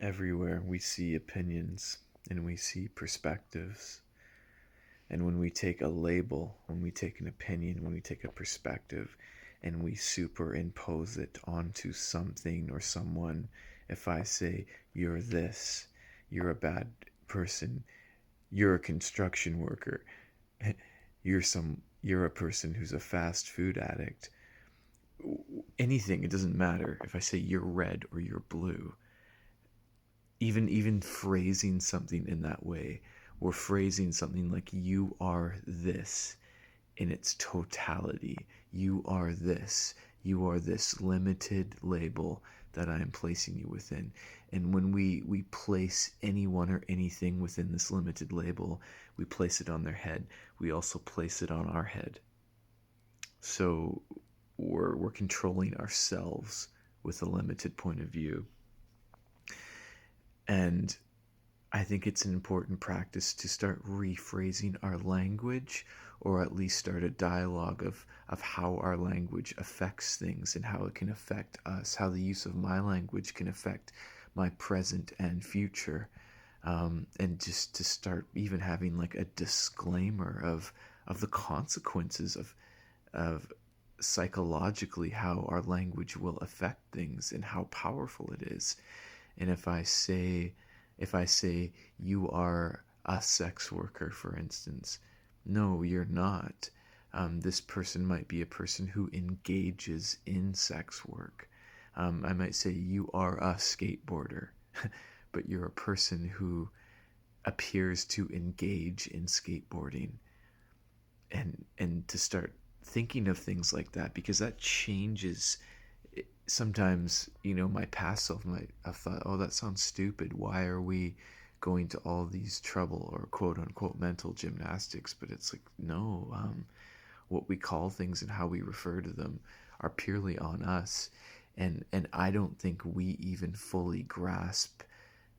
Everywhere we see opinions and we see perspectives. And when we take a label, when we take an opinion, when we take a perspective, and we superimpose it onto something or someone, if I say, you're this, you're a bad person, you're a construction worker, you're a person who's a fast food addict, anything, it doesn't matter. If I say you're red or you're blue, even phrasing something in that way, or phrasing something like you are this in its totality. You are this. You are this limited label that I am placing you within. And when we place anyone or anything within this limited label, we place it on their head. We also place it on our head. So we're controlling ourselves with a limited point of view. And I think it's an important practice to start rephrasing our language, or at least start a dialogue of how our language affects things and how it can affect us, how the use of my language can affect my present and future. And just to start even having like a disclaimer of the consequences of psychologically how our language will affect things and how powerful it is. And if I say you are a sex worker, for instance, no, you're not. This person might be a person who engages in sex work. I might say you are a skateboarder, but you're a person who appears to engage in skateboarding. And to start thinking of things like that, because that changes. Sometimes, my past self might have thought, oh, that sounds stupid, why are we going to all these trouble or quote unquote mental gymnastics? But it's like, no, what we call things and how we refer to them are purely on us. And I don't think we even fully grasp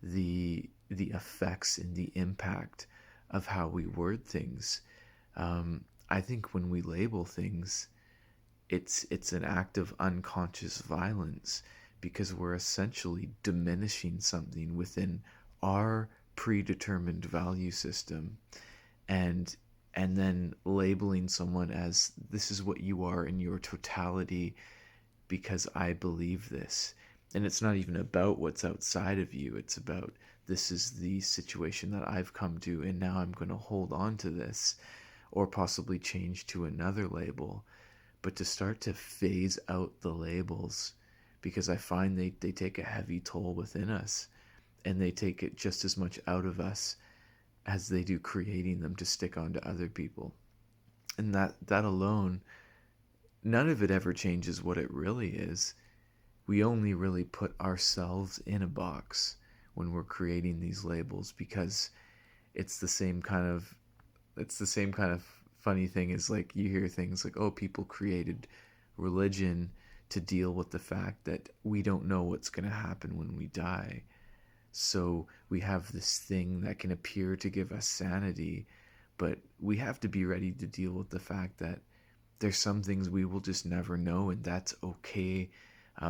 the effects and the impact of how we word things. I think when we label things, it's an act of unconscious violence, because we're essentially diminishing something within our predetermined value system, and then labeling someone as this is what you are in your totality because I believe this. And it's not even about what's outside of you, it's about this is the situation that I've come to, and now I'm going to hold on to this, or possibly change to another label. But to start to phase out the labels, because I find they take a heavy toll within us, and they take it just as much out of us as they do creating them to stick onto other people. And that alone, none of it ever changes what it really is. We only really put ourselves in a box when we're creating these labels, because it's the same kind of it's the same kind of funny thing is, like, you hear things like, oh, people created religion to deal with the fact that we don't know what's going to happen when we die. So we have this thing that can appear to give us sanity, but we have to be ready to deal with the fact that there's some things we will just never know, and that's okay.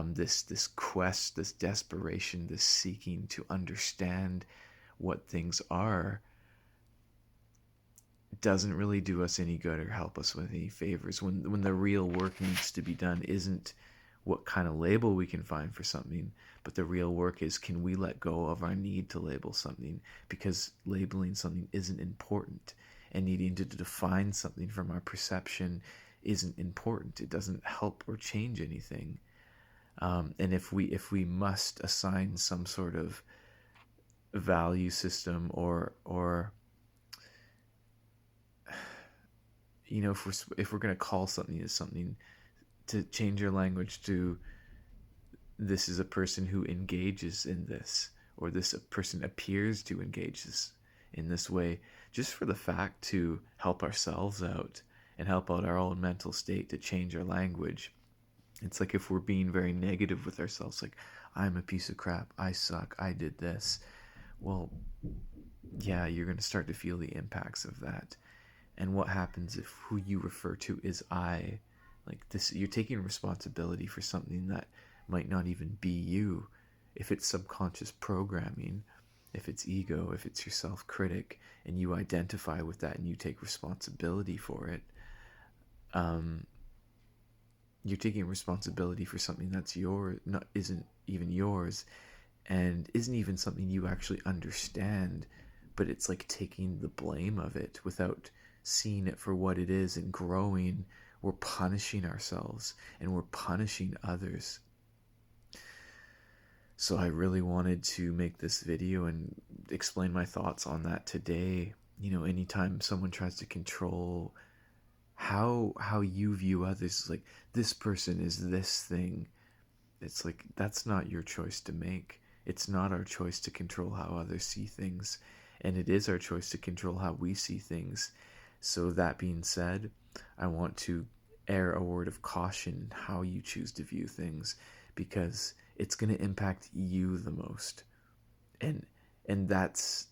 This quest, this desperation, this seeking to understand what things are doesn't really do us any good or help us with any favors, when the real work needs to be done isn't what kind of label we can find for something, but the real work is, can we let go of our need to label something, because labeling something isn't important, and needing to define something from our perception isn't important. It doesn't help or change anything. And if we must assign some sort of value system, or if we're going to call something as something, to change your language to, this is a person who engages in this, or this a person appears to engage in this way, just for the fact to help ourselves out and help out our own mental state, to change our language. It's like if we're being very negative with ourselves, like, I'm a piece of crap, I suck, I did this. Well, yeah, you're going to start to feel the impacts of that. And what happens if who you refer to is I? Like, this, you're taking responsibility for something that might not even be you. if it's subconscious programming, if it's ego, if it's your self-critic, and you identify with that and you take responsibility for it, um, you're taking responsibility for something that's isn't even yours, and isn't even something you actually understand, but it's like taking the blame of it without seeing it for what it is and growing. We're punishing ourselves and we're punishing others. So I really wanted to make this video and explain my thoughts on that today. Anytime someone tries to control how you view others, like this person is this thing, it's like that's not your choice to make. It's not our choice to control how others see things, and it is our choice to control how we see things. So that being said, I want to air a word of caution in how you choose to view things, because it's going to impact you the most. And that's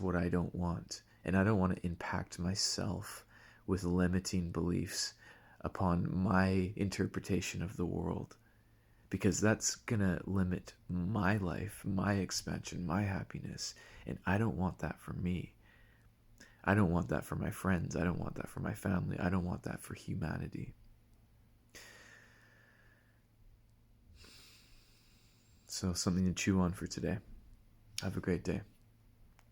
what I don't want. And I don't want to impact myself with limiting beliefs upon my interpretation of the world, because that's gonna limit my life, my expansion, my happiness, and I don't want that for me. I don't want that for my friends. I don't want that for my family. I don't want that for humanity. So something to chew on for today. Have a great day.